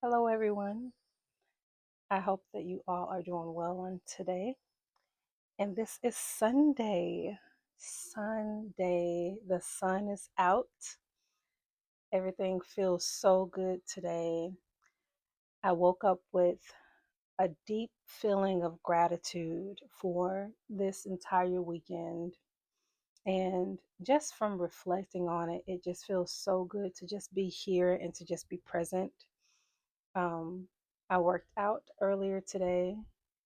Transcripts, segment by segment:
Hello, everyone. I hope that you all are doing well on today. And this is Sunday. Sunday. The sun is out. Everything feels so good today. I woke up with a deep feeling of gratitude for this entire weekend. And just from reflecting on it, it just feels so good to just be here and to just be present. Um, I worked out earlier today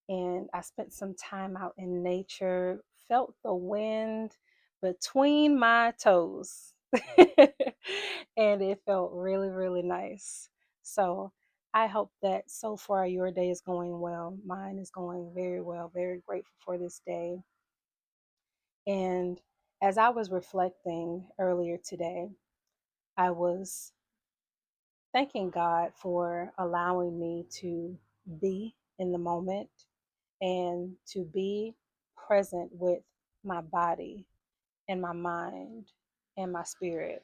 and I spent some time out in nature, felt the wind between my toes, and it felt really, really nice. So I hope that so far your day is going well. Mine is going very well, very grateful for this day. And as I was reflecting earlier today, I was thanking God for allowing me to be in the moment and to be present with my body and my mind and my spirit.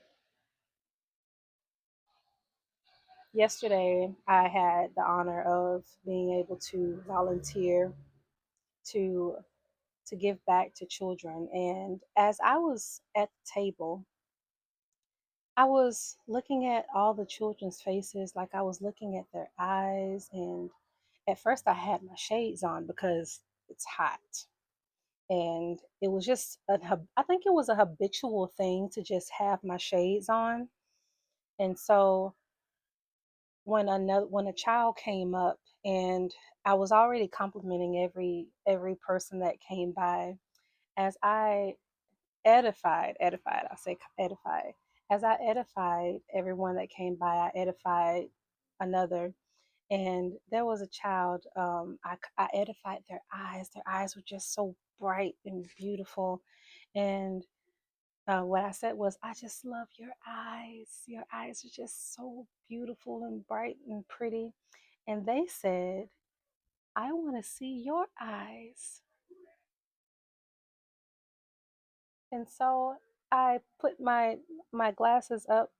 Yesterday, I had the honor of being able to volunteer to to give back to children, and as I was at the table, I was looking at all the children's faces, like I was looking at their eyes. And at first I had my shades on because it's hot. And it was just, I think it was a habitual thing to just have my shades on. And so when a child came up, and I was already complimenting every person that came by, as I I'll say edified. As I edified everyone that came by, I edified another. And there was a child, I edified their eyes. Their eyes were just so bright and beautiful. And what I said was, I just love your eyes. Your eyes are just so beautiful and bright and pretty. And they said, I want to see your eyes. And so I put my glasses up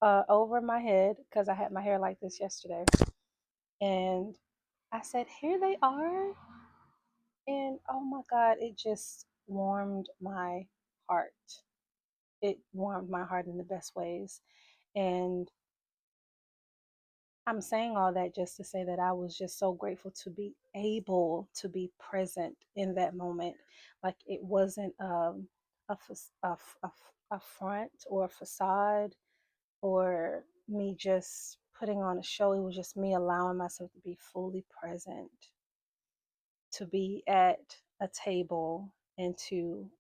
over my head because I had my hair like this yesterday. And I said, here they are. And oh my God, it just warmed my heart. It warmed my heart in the best ways. And I'm saying all that just to say that I was just so grateful to be able to be present in that moment. Like it wasn't a, a front or a facade or me just putting on a show. It was just me allowing myself to be fully present, to be at a table and to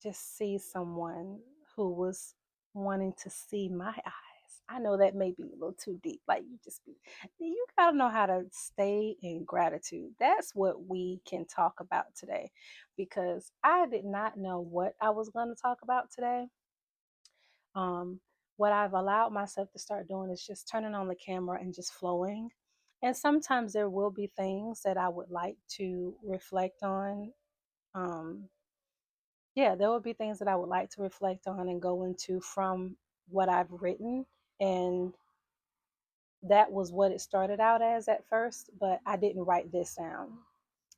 just see someone who was wanting to see my eyes. I know that may be a little too deep. Like you gotta know how to stay in gratitude. That's what we can talk about today, because I did not know what I was going to talk about today. Um, what I've allowed myself to start doing is just turning on the camera and just flowing. And sometimes there will be things that I would like to reflect on. Um, yeah, there will be things that I would like to reflect on and go into from what I've written. And that was what it started out as at first, but I didn't write this down.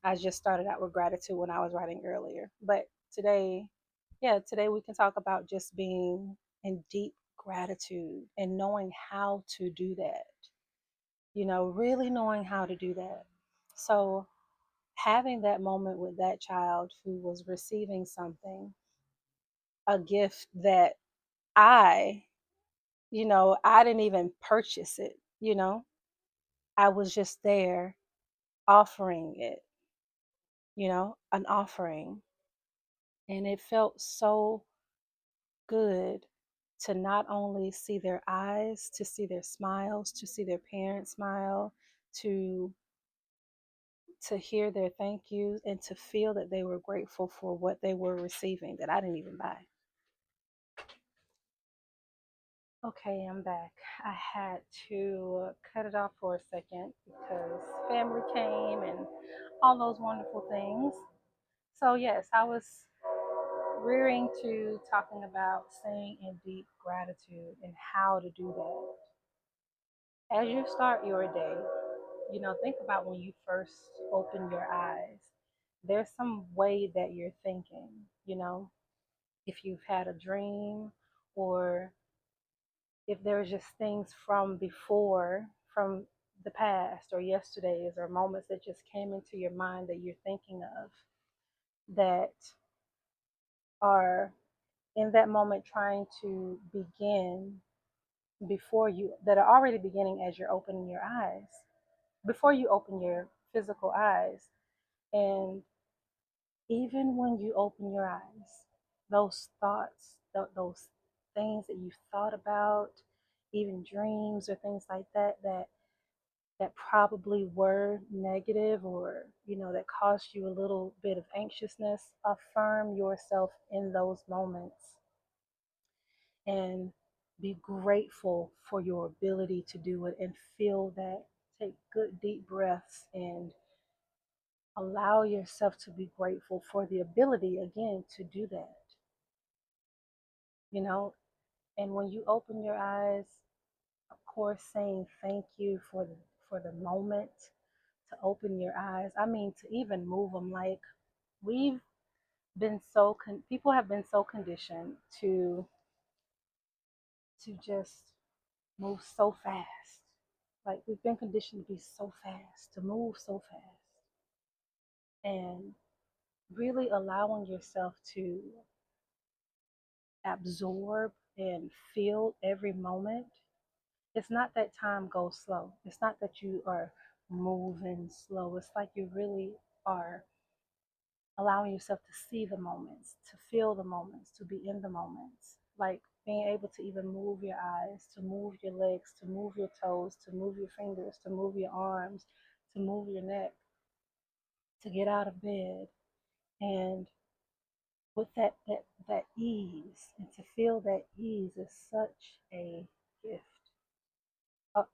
I just started out with gratitude when I was writing earlier. But today, yeah, today we can talk about just being in deep gratitude and knowing how to do that. Really knowing how to do that. So, having that moment with that child who was receiving something, a gift that I, I didn't even purchase it. I was just there offering it, an offering. And it felt so good to not only see their eyes, to see their smiles, to see their parents smile, to hear their thank yous, and to feel that they were grateful for what they were receiving that I didn't even buy. Okay, I'm back. I had to cut it off for a second because family came and all those wonderful things. So, yes, I was rearing to talking about staying in deep gratitude and how to do that. As you start your day, think about when you first open your eyes. There's some way that you're thinking, you know, if you've had a dream or if there's just things from before, from the past or yesterday's or moments that just came into your mind that you're thinking of that are in that moment trying to begin before you, that are already beginning as you're opening your eyes, before you open your physical eyes. And even when you open your eyes, those thoughts, those things that you've thought about, even dreams or things like that, that probably were negative or that caused you a little bit of anxiousness, affirm yourself in those moments and be grateful for your ability to do it and feel that. Take good deep breaths and allow yourself to be grateful for the ability again to do that, you know and when you open your eyes, of course, saying thank you for the moment to open your eyes. I mean, to even move them. Like, we've been people have been so conditioned to just move so fast. Like, we've been conditioned to be so fast, to move so fast, and really allowing yourself to absorb and feel every moment. It's not that time goes slow. It's not that you are moving slow. It's like you really are allowing yourself to see the moments, to feel the moments, to be in the moments. Like being able to even move your eyes, to move your legs, to move your toes, to move your fingers, to move your arms, to move your neck, to get out of bed. And with that ease, and to feel that ease is such a gift. Oh,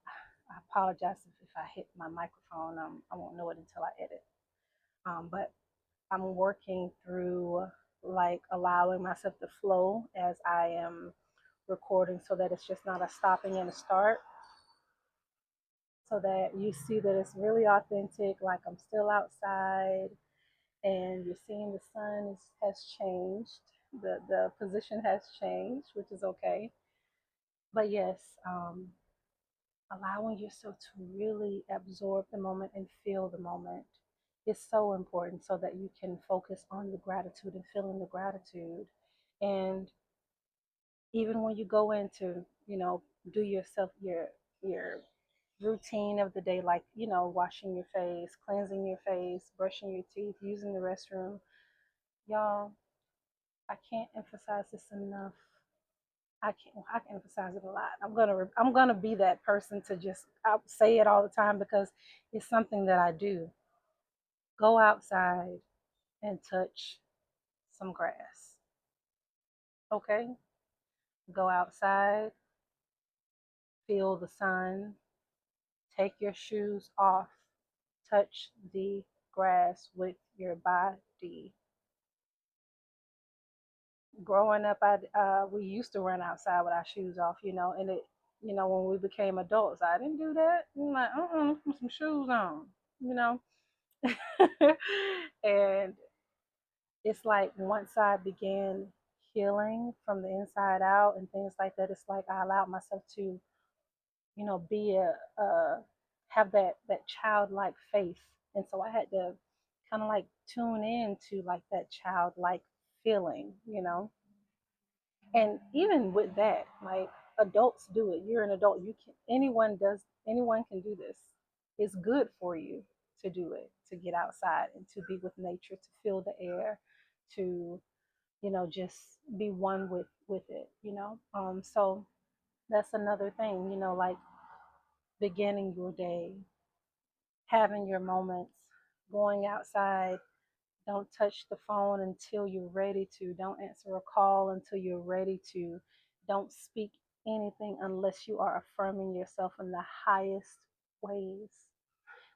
I apologize if I hit my microphone. I won't know it until I edit. But I'm working through like allowing myself to flow as I am recording so that it's just not a stopping and a start. So that you see that it's really authentic, like I'm still outside and you're seeing the sun has changed. The position has changed, which is okay. But yes, allowing yourself to really absorb the moment and feel the moment is so important so that you can focus on the gratitude and feeling the gratitude. And even when you go into, do yourself your routine of the day, like, washing your face, cleansing your face, brushing your teeth, using the restroom, y'all, I can't emphasize this enough. I can emphasize it a lot. I'm gonna be that person to just say it all the time because it's something that I do. Go outside and touch some grass. Okay? Go outside, feel the sun, take your shoes off, touch the grass with your body. Growing up, we used to run outside with our shoes off, and when we became adults, I didn't do that. I'm like, put some shoes on, you know. And it's like once I began healing from the inside out and things like that, it's like I allowed myself to, be have that childlike faith. And so I had to kind of like tune in to like that childlike feeling, And even with that, like, adults do it. You're an adult. You can anyone can do this. It's good for you to do it, to get outside and to be with nature, to feel the air, to, just be one with it. So that's another thing, like beginning your day, having your moments, going outside. Don't touch the phone until you're ready to. Don't answer a call until you're ready to. Don't speak anything unless you are affirming yourself in the highest ways,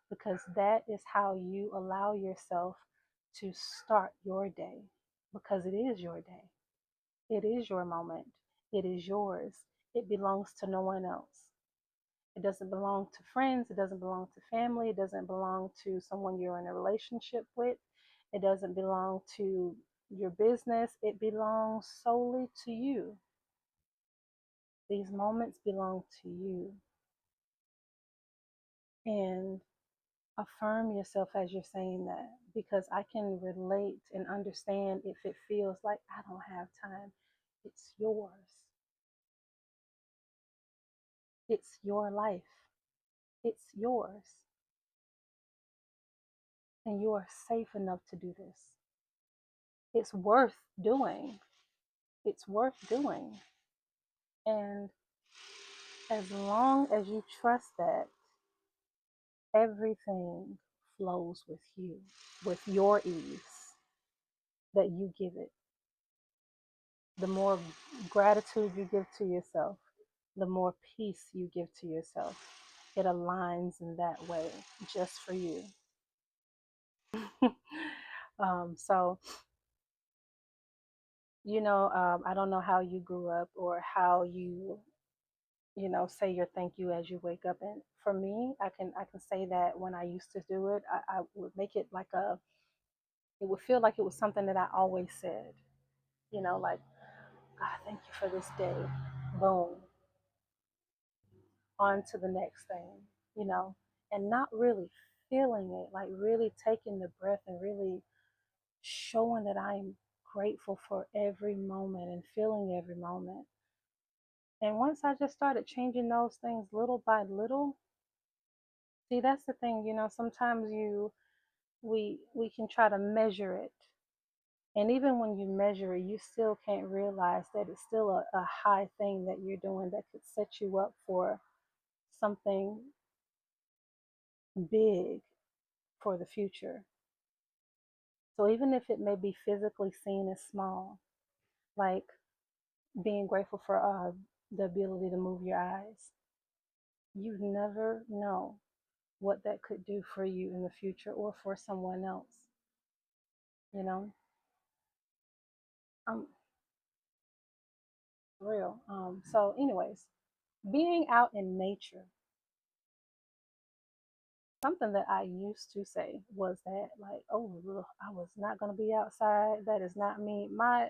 because that is how you allow yourself to start your day, because it is your day. It is your moment. It is yours. It belongs to no one else. It doesn't belong to friends. It doesn't belong to family. It doesn't belong to someone you're in a relationship with. It doesn't belong to your business. It belongs solely to you. These moments belong to you. And affirm yourself as you're saying that, because I can relate and understand if it feels like I don't have time. It's yours. It's your life. It's yours. And you are safe enough to do this. It's worth doing. It's worth doing. And as long as you trust that, everything flows with you, with your ease that you give it. The more gratitude you give to yourself, the more peace you give to yourself. It aligns in that way just for you. So, I don't know how you grew up or how you say your thank you as you wake up. And for me, I can say that when I used to do it, I would make it like it would feel like it was something that I always said. Like, God, thank you for this day. Boom, on to the next thing, you know, and not really feeling it, like really taking the breath and really showing that I'm grateful for every moment and feeling every moment. And once I just started changing those things little by little, see, that's the thing, sometimes we can try to measure it. And even when you measure it, you still can't realize that it's still a high thing that you're doing that could set you up for something big for the future. So even if it may be physically seen as small, like being grateful for the ability to move your eyes, you never know what that could do for you in the future or for someone else, you know? Um, real. So, anyways, being out in nature, something that I used to say was that, like, oh, ugh, I was not gonna be outside. That is not me. My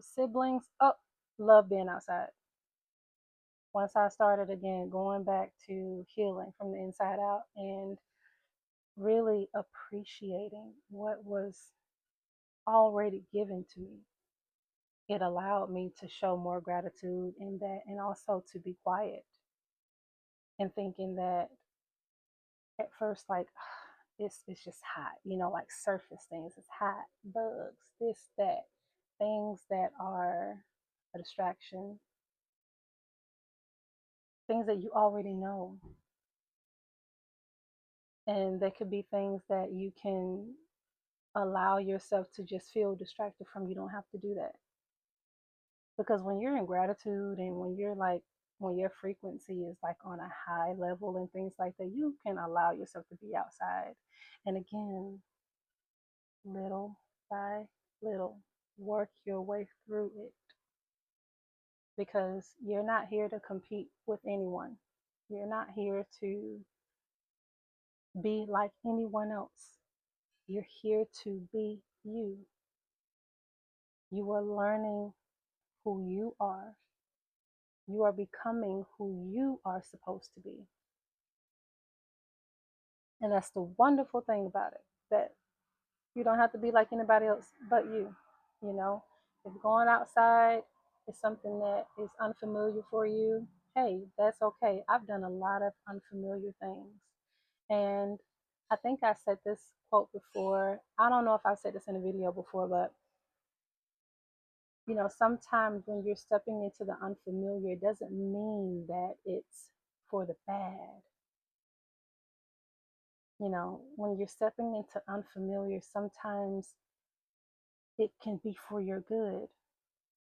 siblings, oh, love being outside. Once I started again going back to healing from the inside out and really appreciating what was already given to me, it allowed me to show more gratitude in that, and also to be quiet and thinking that at first, like, it's just hot, like surface things. It's hot, bugs, this, that, things that are a distraction, things that you already know. And there could be things that you can allow yourself to just feel distracted from. You don't have to do that. Because when you're in gratitude and when your frequency is like on a high level and things like that, you can allow yourself to be outside. And again, little by little, work your way through it, because you're not here to compete with anyone. You're not here to be like anyone else. You're here to be you. You are learning who you are. You are becoming who you are supposed to be. And that's the wonderful thing about it, that you don't have to be like anybody else but you. You know, if going outside is something that is unfamiliar for you, hey, that's okay. I've done a lot of unfamiliar things. And I think I said this quote before. I don't know if I've said this in a video before, but sometimes when you're stepping into the unfamiliar, it doesn't mean that it's for the bad. When you're stepping into unfamiliar, sometimes it can be for your good.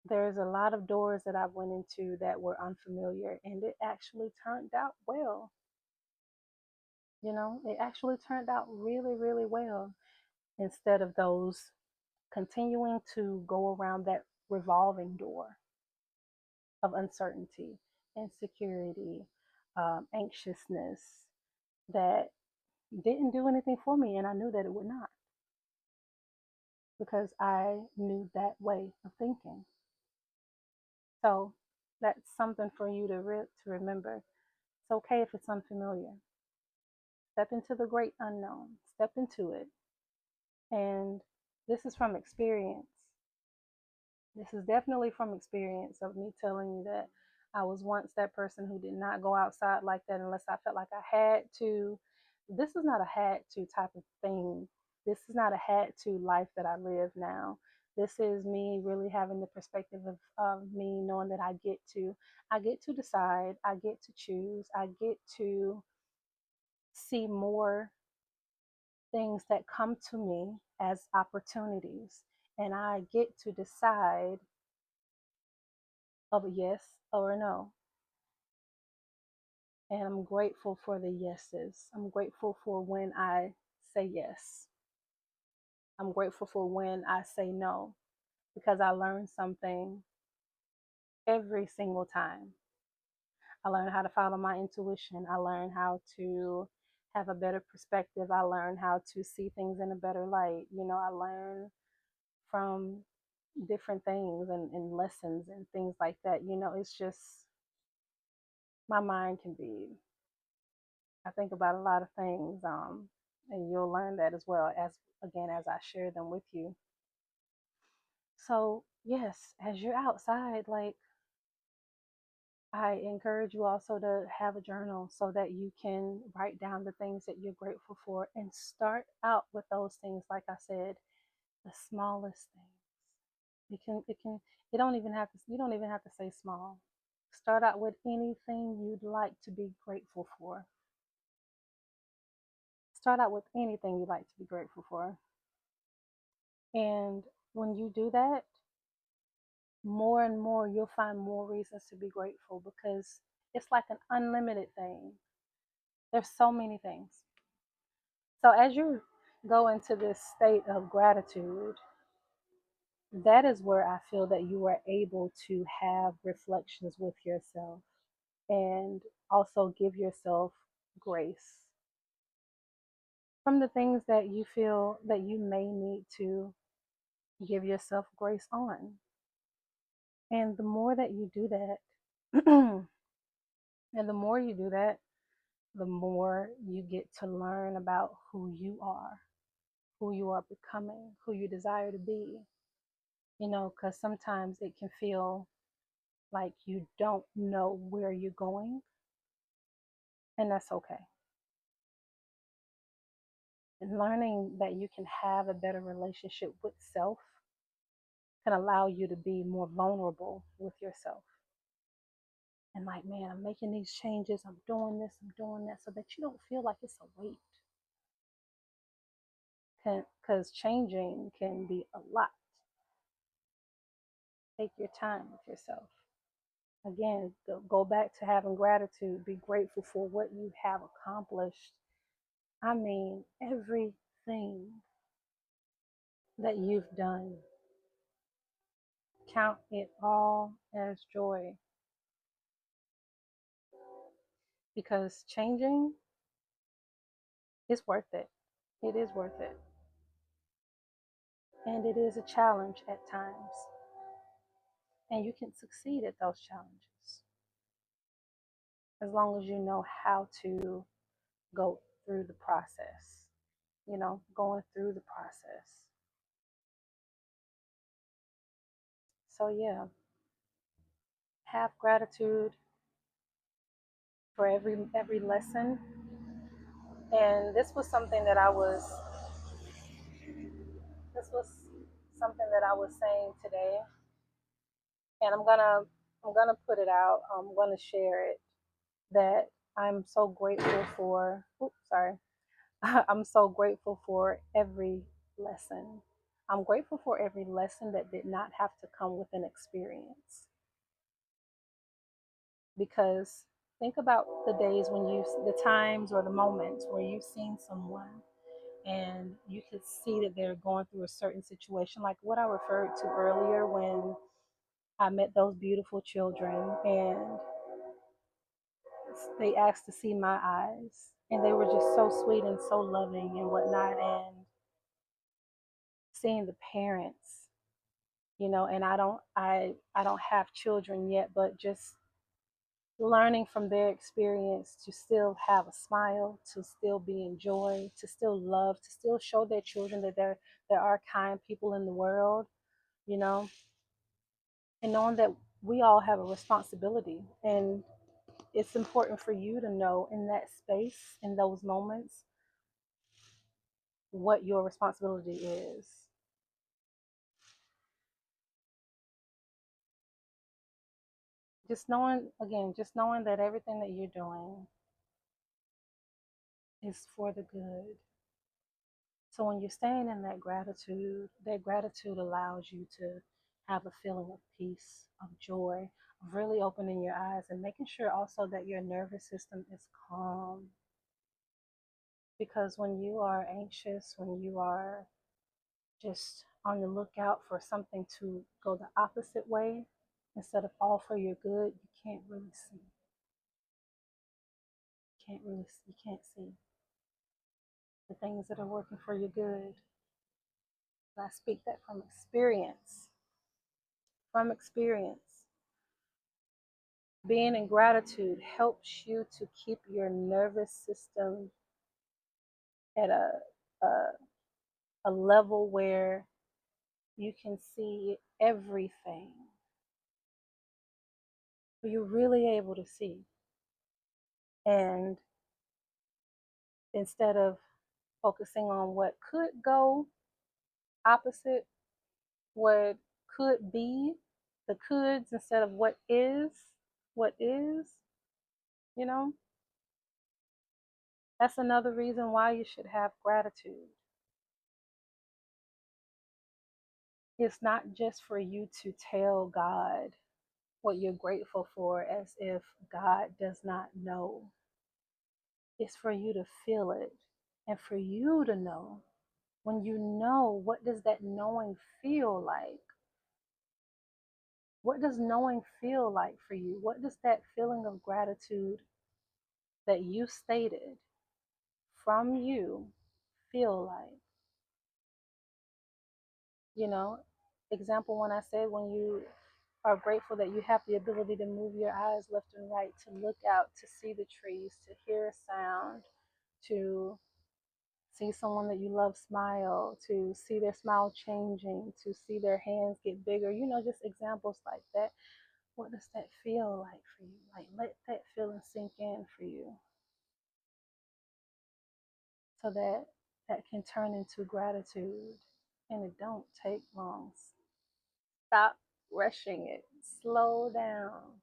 There's a lot of doors that I went into that were unfamiliar, and it actually turned out well. It actually turned out really, really well, instead of those continuing to go around that revolving door of uncertainty, insecurity, anxiousness that didn't do anything for me, and I knew that it would not because I knew that way of thinking. So that's something for you to remember. It's okay if it's unfamiliar. Step into the great unknown. Step into it. And this is from experience. This is definitely from experience of me telling you that I was once that person who did not go outside like that unless I felt like I had to. This is not a had to type of thing. This is not a had to life that I live now. This is me really having the perspective of me knowing that I get to decide, I get to choose, I get to see more things that come to me as opportunities. And I get to decide of a yes or a no. And I'm grateful for the yeses. I'm grateful for when I say yes. I'm grateful for when I say no because I learn something every single time. I learn how to follow my intuition. I learn how to have a better perspective. I learn how to see things in a better light. I learn from different things and lessons and things like that. It's just my mind can be, I think about a lot of things, and you'll learn that as well as, again, as I share them with you. So, yes, as you're outside, like, I encourage you also to have a journal so that you can write down the things that you're grateful for and start out with those things. Like I said, the smallest things. It don't even have to, you don't even have to say small. Start out with anything you'd like to be grateful for. Start out with anything you'd like to be grateful for. And when you do that, more and more you'll find more reasons to be grateful because it's like an unlimited thing. There's so many things. So as you go into this state of gratitude, that is where I feel that you are able to have reflections with yourself and also give yourself grace from the things that you feel that you may need to give yourself grace on. And the more that you do that, and the more you do that, the more you get to learn about who you are becoming, who you desire to be. Because sometimes it can feel like you don't know where you're going, and that's okay. And learning that you can have a better relationship with self can allow you to be more vulnerable with yourself. And like, man, I'm making these changes, I'm doing this, I'm doing that, so that you don't feel like it's a weight. Because changing can be a lot. Take your time with yourself. Again, go back to having gratitude. Be grateful for what you have accomplished. I mean, everything that you've done. Count it all as joy because changing is worth it. It is worth it. And it is a challenge at times. And you can succeed at those challenges as long as you know how to go through the process, going through the process. So, yeah, have gratitude for every lesson. And this was something that I was saying today, and I'm gonna put it out. I'm gonna share it that I'm so grateful for. Oops, sorry. I'm so grateful for every lesson. I'm grateful for every lesson that did not have to come with an experience. Because think about the times or the moments where you've seen someone and you could see that they're going through a certain situation, like what I referred to earlier when I met those beautiful children. And they asked to see my eyes, and they were just so sweet and so loving and whatnot. And seeing the parents, and I don't have children yet, but just learning from their experience to still have a smile, to still be in joy, to still love, to still show their children that there are kind people in the world, you know, and knowing that we all have a responsibility. And it's important for you to know in that space, in those moments, what your responsibility is. Just knowing that everything that you're doing is for the good. So when you're staying in that gratitude allows you to have a feeling of peace, of joy, of really opening your eyes and making sure also that your nervous system is calm. Because when you are anxious, when you are just on the lookout for something to go the opposite way instead of all for your good, you can't really see. You can't see the things that are working for your good. And I speak that from experience. From experience. Being in gratitude helps you to keep your nervous system at a, a level where you can see everything. You're really able to see. And instead of focusing on what could go opposite, what could be, the coulds instead of what is, you know, that's another reason why you should have gratitude. It's not just for you to tell God what you're grateful for as if God does not know. It's for you to feel it and for you to know. When you know, what does that knowing feel like? What does knowing feel like for you? What does that feeling of gratitude that you stated from you feel like? You know, example, when I said when you are grateful that you have the ability to move your eyes left and right, to look out, to see the trees, to hear a sound, to see someone that you love smile, to see their smile changing, to see their hands get bigger, just examples like that. What does that feel like for you? Like, let that feeling sink in for you so that that can turn into gratitude. And it don't take long. Stop rushing it. Slow down.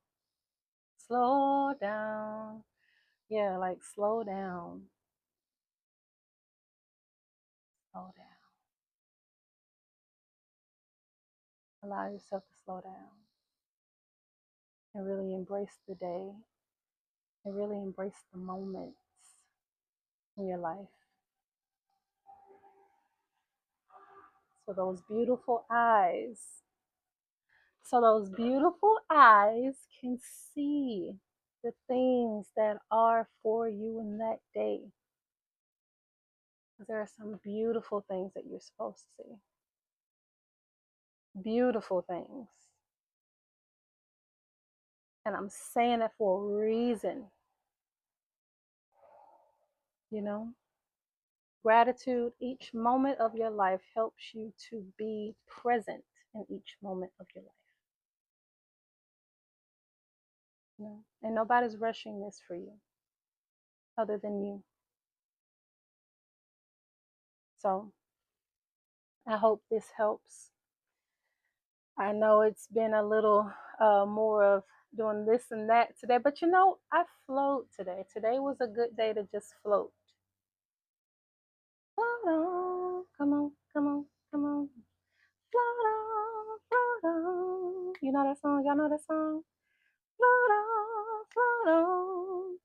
Slow down. Yeah, like slow down. Slow down. Allow yourself to slow down and really embrace the day and really embrace the moments in your life. So those beautiful eyes can see the things that are for you in that day. Because there are some beautiful things that you're supposed to see. Beautiful things. And I'm saying that for a reason. You know, gratitude, each moment of your life helps you to be present in each moment of your life. And nobody's rushing this for you other than you. So I hope this helps. I know it's been a little more of doing this and that today, but I float today. Today was a good day to just float. Float on, come on, come on, come on. Float on, float on. You know that song? Y'all know that song? Float on, float on.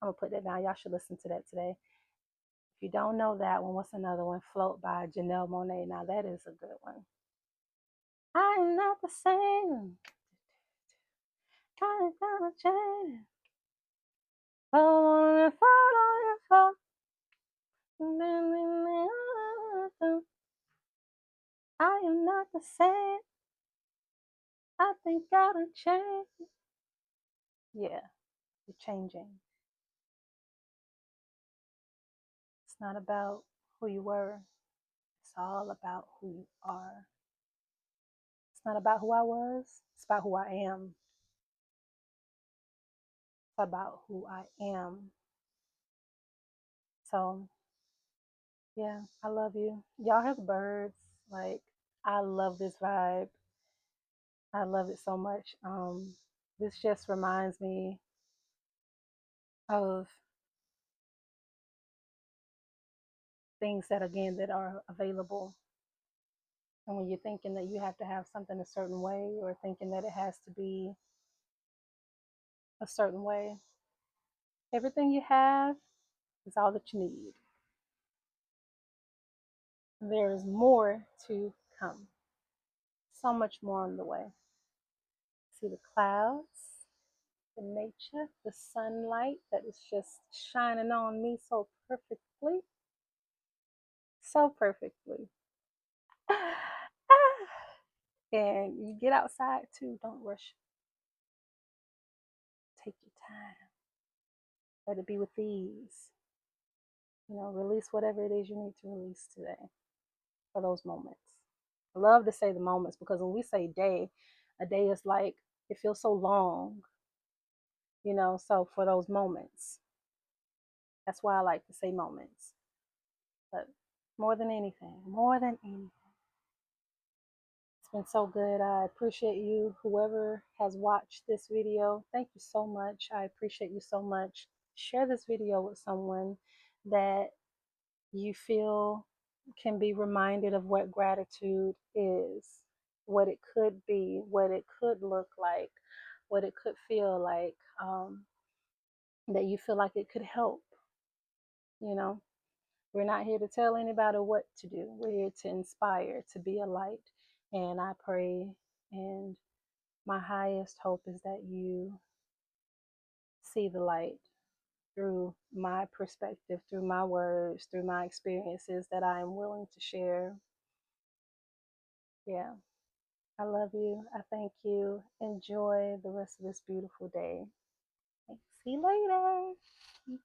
I'm gonna put that down. Y'all should listen to that today. If you don't know that one, what's another one? Float by Janelle Monáe. Now that is a good one. I'm not the same. I'm gonna change. Oh, I fall on your fall. I am not the same. I think gotta change. Yeah, you're changing. It's not about who you were. It's all about who you are. It's not about who I was. It's about who I am. It's about who I am. So yeah, I love you. Y'all have birds. Like, I love this vibe. I love it so much. This just reminds me of things that again that are available. And when you're thinking that you have to have something a certain way or thinking that it has to be a certain way, everything you have is all that you need. There is more to come. So much more on the way. See the clouds, the nature, the sunlight that is just shining on me so perfectly. So perfectly. And you get outside too. Don't rush. Take your time. Let it be with ease. Release whatever it is you need to release today for those moments. I love to say the moments because when we say day, a day is like, it feels so long, so for those moments, that's why I like to say moments. But more than anything, it's been so good. I appreciate you, whoever has watched this video. Thank you so much. I appreciate you so much. Share this video with someone that you feel can be reminded of what gratitude is, what it could be, what it could look like, what it could feel like, that you feel like it could help. You know, we're not here to tell anybody what to do, we're here to inspire, to be a light. And I pray, and my highest hope is that you see the light through my perspective, through my words, through my experiences that I am willing to share. Yeah. I love you. I thank you. Enjoy the rest of this beautiful day. Thanks. See you later.